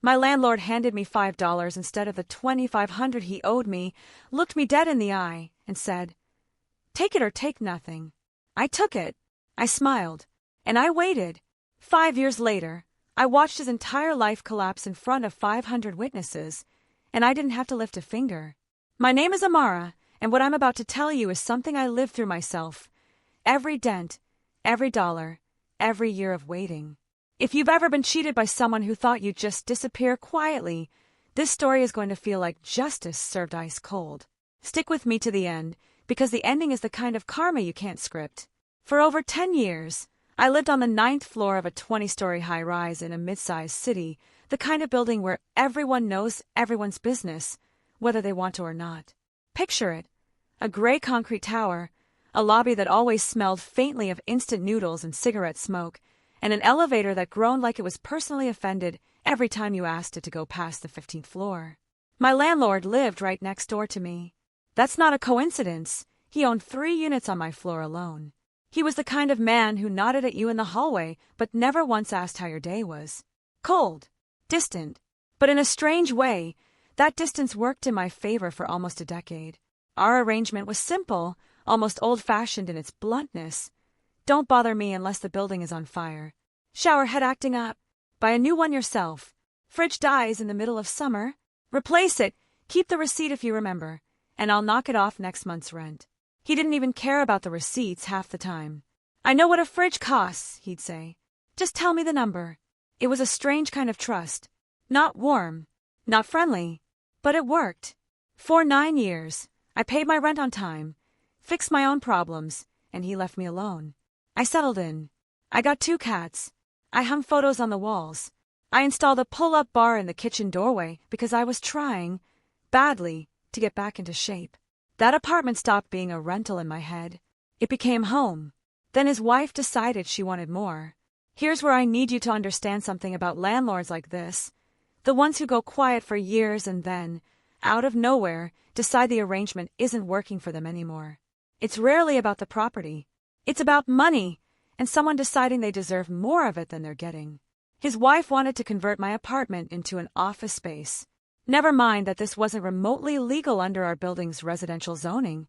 My landlord handed me $5 instead of the $2,500 he owed me, looked me dead in the eye, and said, "Take it or take nothing." I took it. I smiled. And I waited. 5 years later, I watched his entire life collapse in front of 500 witnesses, and I didn't have to lift a finger. My name is Amara, and what I'm about to tell you is something I lived through myself. Every dent, every dollar, every year of waiting. If you've ever been cheated by someone who thought you'd just disappear quietly, this story is going to feel like justice served ice cold. Stick with me to the end, because the ending is the kind of karma you can't script. For over 10 years, I lived on the 9th floor of a 20-story high-rise in a mid-sized city, the kind of building where everyone knows everyone's business, whether they want to or not. Picture it. A gray concrete tower, a lobby that always smelled faintly of instant noodles and cigarette smoke, and an elevator that groaned like it was personally offended every time you asked it to go past the 15th floor. My landlord lived right next door to me. That's not a coincidence. He owned 3 units on my floor alone. He was the kind of man who nodded at you in the hallway but never once asked how your day was. Cold, distant, but in a strange way, that distance worked in my favor for almost a decade. Our arrangement was simple, almost old-fashioned in its bluntness. Don't bother me unless the building is on fire. Shower head acting up. Buy a new one yourself. Fridge dies in the middle of summer. Replace it. Keep the receipt if you remember, and I'll knock it off next month's rent. He didn't even care about the receipts half the time. "I know what a fridge costs," he'd say. "Just tell me the number." It was a strange kind of trust. Not warm, not friendly, but it worked. For 9 years, I paid my rent on time, fixed my own problems, and he left me alone. I settled in. I got 2 cats. I hung photos on the walls. I installed a pull-up bar in the kitchen doorway because I was trying, badly, to get back into shape. That apartment stopped being a rental in my head. It became home. Then his wife decided she wanted more. Here's where I need you to understand something about landlords like this. The ones who go quiet for years and then, out of nowhere, decide the arrangement isn't working for them anymore. It's rarely about the property. It's about money, and someone deciding they deserve more of it than they're getting. His wife wanted to convert my apartment into an office space. Never mind that this wasn't remotely legal under our building's residential zoning.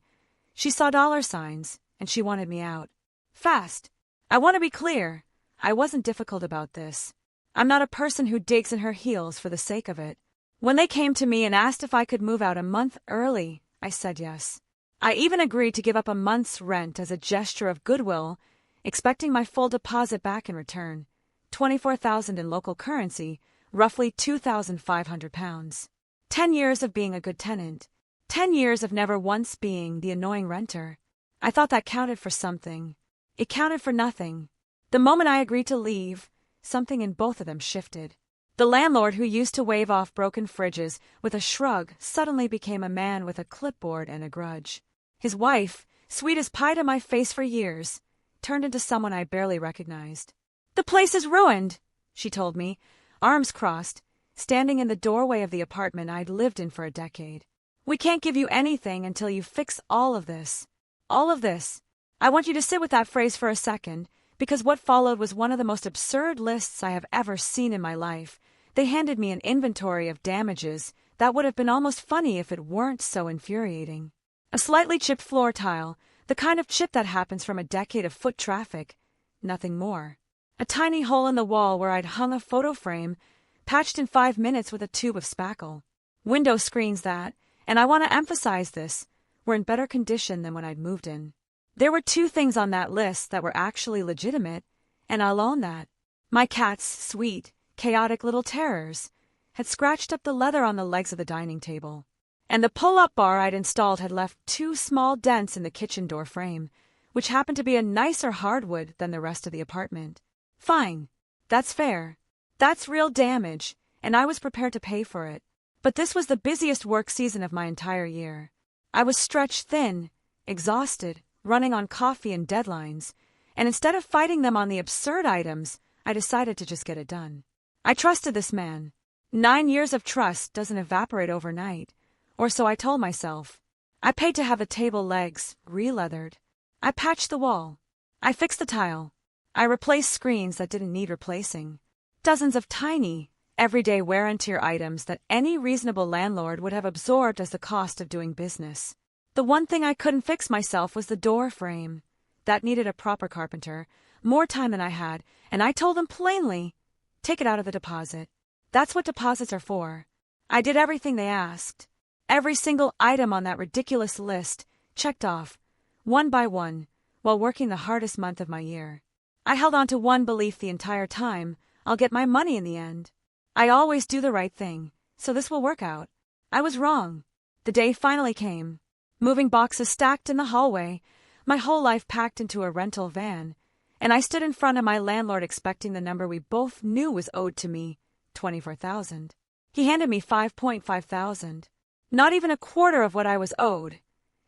She saw dollar signs, and she wanted me out. Fast. I want to be clear. I wasn't difficult about this. I'm not a person who digs in her heels for the sake of it. When they came to me and asked if I could move out a month early, I said yes. I even agreed to give up a month's rent as a gesture of goodwill, expecting my full deposit back in return. $24,000 in local currency, roughly £2,500. 10 years of being a good tenant. 10 years of never once being the annoying renter. I thought that counted for something. It counted for nothing. The moment I agreed to leave, something in both of them shifted. The landlord who used to wave off broken fridges with a shrug suddenly became a man with a clipboard and a grudge. His wife, sweet as pie to my face for years, turned into someone I barely recognized. "The place is ruined," she told me, arms crossed, standing in the doorway of the apartment I'd lived in for a decade. "We can't give you anything until you fix all of this. All of this." I want you to sit with that phrase for a second, because what followed was one of the most absurd lists I have ever seen in my life. They handed me an inventory of damages that would have been almost funny if it weren't so infuriating. A slightly chipped floor tile, the kind of chip that happens from a decade of foot traffic. Nothing more. A tiny hole in the wall where I'd hung a photo frame, patched in 5 minutes with a tube of spackle. Window screens that, and I want to emphasize this, were in better condition than when I'd moved in. There were 2 things on that list that were actually legitimate, and I'll own that. My cats, sweet, chaotic little terrors, had scratched up the leather on the legs of the dining table. And the pull-up bar I'd installed had left 2 small dents in the kitchen door frame, which happened to be a nicer hardwood than the rest of the apartment. Fine. That's fair. That's real damage, and I was prepared to pay for it. But this was the busiest work season of my entire year. I was stretched thin, exhausted, running on coffee and deadlines, and instead of fighting them on the absurd items, I decided to just get it done. I trusted this man. 9 years of trust doesn't evaporate overnight, or so I told myself. I paid to have the table legs re-leathered. I patched the wall. I fixed the tile. I replaced screens that didn't need replacing. Dozens of tiny, everyday wear-and-tear items that any reasonable landlord would have absorbed as the cost of doing business. The one thing I couldn't fix myself was the door frame. That needed a proper carpenter, more time than I had, and I told them plainly, take it out of the deposit. That's what deposits are for. I did everything they asked. Every single item on that ridiculous list, checked off, one by one, while working the hardest month of my year. I held on to one belief the entire time: I'll get my money in the end. I always do the right thing, so this will work out. I was wrong. The day finally came. Moving boxes stacked in the hallway, my whole life packed into a rental van, and I stood in front of my landlord expecting the number we both knew was owed to me, $24,000. He handed me $5,500, not even a quarter of what I was owed,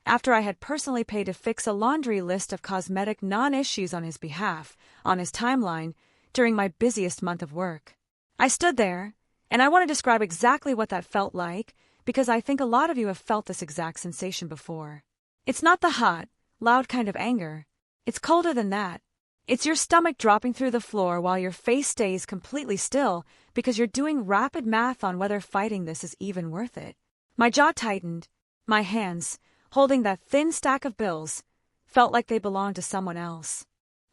after I had personally paid to fix a laundry list of cosmetic non-issues on his behalf, on his timeline, during my busiest month of work. I stood there, and I want to describe exactly what that felt like, because I think a lot of you have felt this exact sensation before. It's not the hot, loud kind of anger. It's colder than that. It's your stomach dropping through the floor while your face stays completely still because you're doing rapid math on whether fighting this is even worth it. My jaw tightened. My hands, holding that thin stack of bills, felt like they belonged to someone else.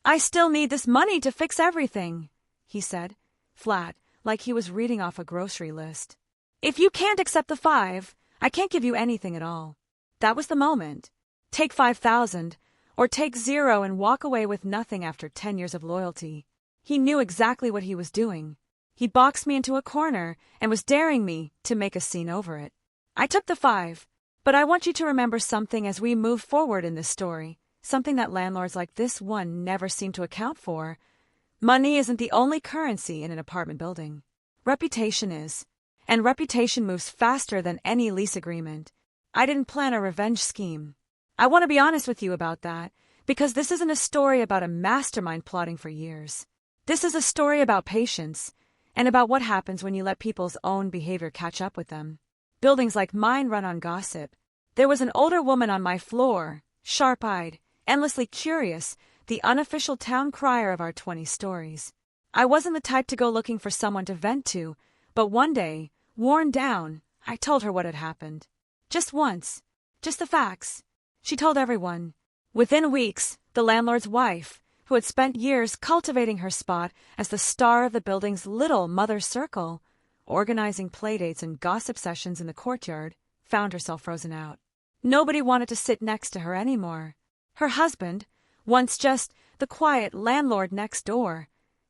I still need this money to fix everything, he said, flat, like he was reading off a grocery list. If you can't accept the 5, I can't give you anything at all. That was the moment. Take 5,000, or take 0 and walk away with nothing after 10 years of loyalty. He knew exactly what he was doing. He boxed me into a corner and was daring me to make a scene over it. I took the 5, but I want you to remember something as we move forward in this story, something that landlords like this one never seem to account for. Money isn't the only currency in an apartment building. Reputation is. And reputation moves faster than any lease agreement. I didn't plan a revenge scheme. I want to be honest with you about that, because this isn't a story about a mastermind plotting for years. This is a story about patience, and about what happens when you let people's own behavior catch up with them. Buildings like mine run on gossip. There was an older woman on my floor, sharp-eyed, endlessly curious, the unofficial town crier of our 20 stories. I wasn't the type to go looking for someone to vent to, but one day, worn down, I told her what had happened. Just once. Just the facts. She told everyone. Within weeks, the landlord's wife, who had spent years cultivating her spot as the star of the building's little mother circle, organizing playdates and gossip sessions in the courtyard, found herself frozen out. Nobody wanted to sit next to her anymore. Her husband, once just the quiet landlord next door,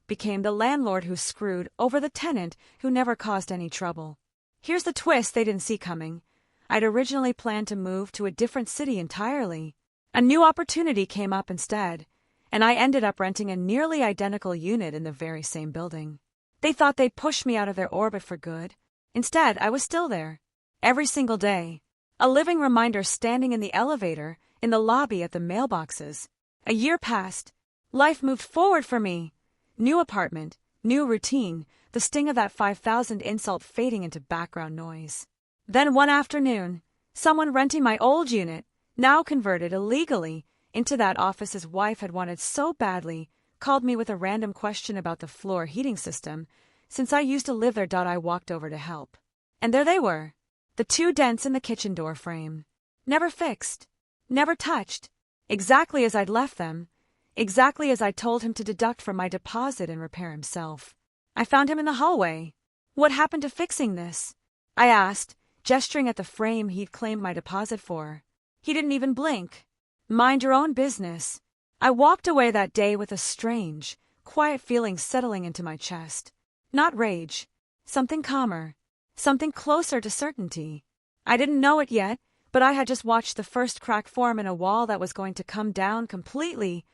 became the landlord who screwed over the tenant who never caused any trouble. Here's the twist they didn't see coming. I'd originally planned to move to a different city entirely. A new opportunity came up instead, and I ended up renting a nearly identical unit in the very same building. They thought they'd push me out of their orbit for good. Instead, I was still there. Every single day. A living reminder standing in the elevator, in the lobby, at the mailboxes. A year passed. Life moved forward for me. New apartment, new routine, the sting of that 5,000 insult fading into background noise. Then one afternoon, someone renting my old unit, now converted illegally into that office his wife had wanted so badly, called me with a random question about the floor heating system. Since I used to live there, I walked over to help. And there they were, the 2 dents in the kitchen door frame. Never fixed, never touched, exactly as I'd left them, exactly as I told him to deduct from my deposit and repair himself. I found him in the hallway. What happened to fixing this? I asked, gesturing at the frame he'd claimed my deposit for. He didn't even blink. Mind your own business. I walked away that day with a strange, quiet feeling settling into my chest. Not rage. Something calmer. Something closer to certainty. I didn't know it yet, but I had just watched the first crack form in a wall that was going to come down completely.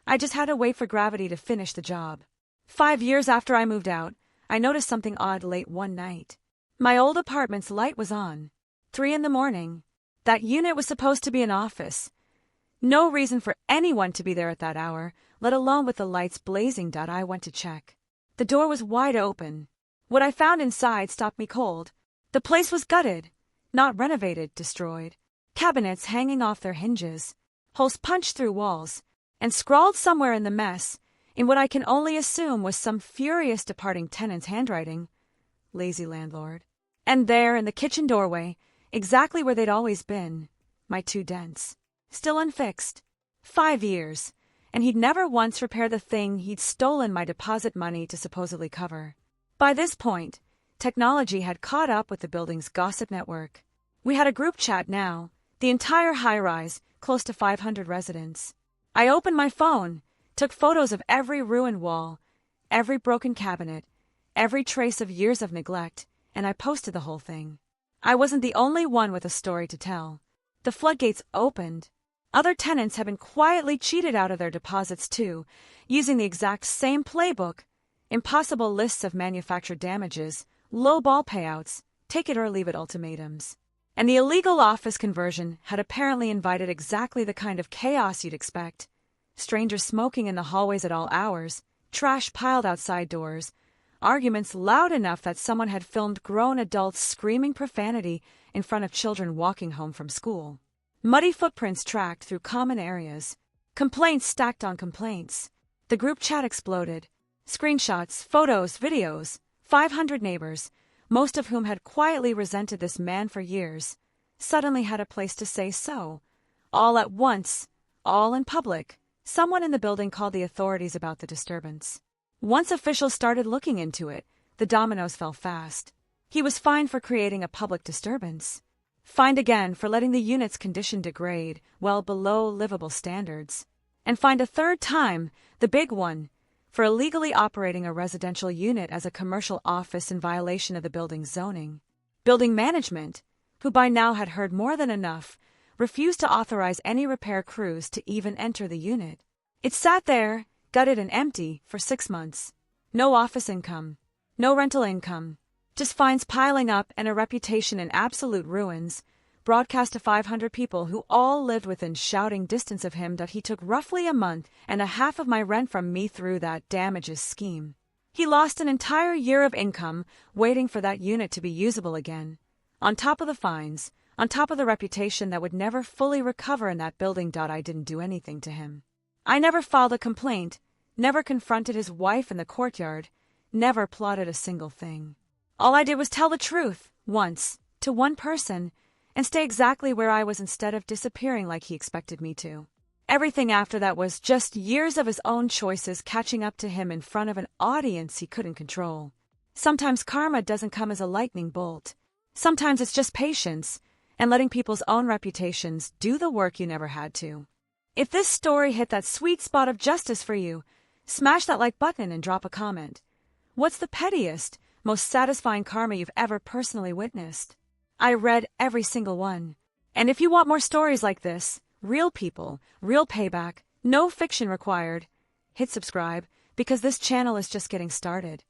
I just had to wait for gravity to finish the job. 5 years after I moved out, I noticed something odd late one night. My old apartment's light was on. 3 a.m. That unit was supposed to be an office. No reason for anyone to be there at that hour, let alone with the lights blazing. I went to check. The door was wide open. What I found inside stopped me cold. The place was gutted. Not renovated, destroyed. Cabinets hanging off their hinges. Holes punched through walls. And scrawled somewhere in the mess, in what I can only assume was some furious departing tenant's handwriting, lazy landlord. And there, in the kitchen doorway, exactly where they'd always been, my 2 dents. Still unfixed. 5 years, and he'd never once repaired the thing he'd stolen my deposit money to supposedly cover. By this point, technology had caught up with the building's gossip network. We had a group chat now, the entire high-rise, close to 500 residents. I opened my phone, took photos of every ruined wall, every broken cabinet, every trace of years of neglect, and I posted the whole thing. I wasn't the only one with a story to tell. The floodgates opened. Other tenants had been quietly cheated out of their deposits too, using the exact same playbook: impossible lists of manufactured damages, low ball payouts, take it or leave it ultimatums. And the illegal office conversion had apparently invited exactly the kind of chaos you'd expect. Strangers smoking in the hallways at all hours, trash piled outside doors, arguments loud enough that someone had filmed grown adults screaming profanity in front of children walking home from school. Muddy footprints tracked through common areas. Complaints stacked on complaints. The group chat exploded. Screenshots, photos, videos. 500 neighbors, most of whom had quietly resented this man for years, suddenly had a place to say so. All at once, all in public, someone in the building called the authorities about the disturbance. Once officials started looking into it, the dominoes fell fast. He was fined for creating a public disturbance. Fined again for letting the unit's condition degrade well below livable standards. And fined a 3rd time, the big one, for illegally operating a residential unit as a commercial office in violation of the building's zoning. Building management, who by now had heard more than enough, refused to authorize any repair crews to even enter the unit. It sat there, gutted and empty, for 6 months. No office income, no rental income, just fines piling up and a reputation in absolute ruins, broadcast to 500 people who all lived within shouting distance of him that he took roughly a month and a half of my rent from me through that damages scheme. He lost an entire year of income waiting for that unit to be usable again. On top of the fines, on top of the reputation that would never fully recover in that building. I didn't do anything to him. I never filed a complaint, never confronted his wife in the courtyard, never plotted a single thing. All I did was tell the truth, once, to one person, and stay exactly where I was instead of disappearing like he expected me to. Everything after that was just years of his own choices catching up to him in front of an audience he couldn't control. Sometimes karma doesn't come as a lightning bolt. Sometimes it's just patience and letting people's own reputations do the work you never had to. If this story hit that sweet spot of justice for you, smash that like button and drop a comment. What's the pettiest, most satisfying karma you've ever personally witnessed? I read every single one. And if you want more stories like this, real people, real payback, no fiction required, hit subscribe, because this channel is just getting started.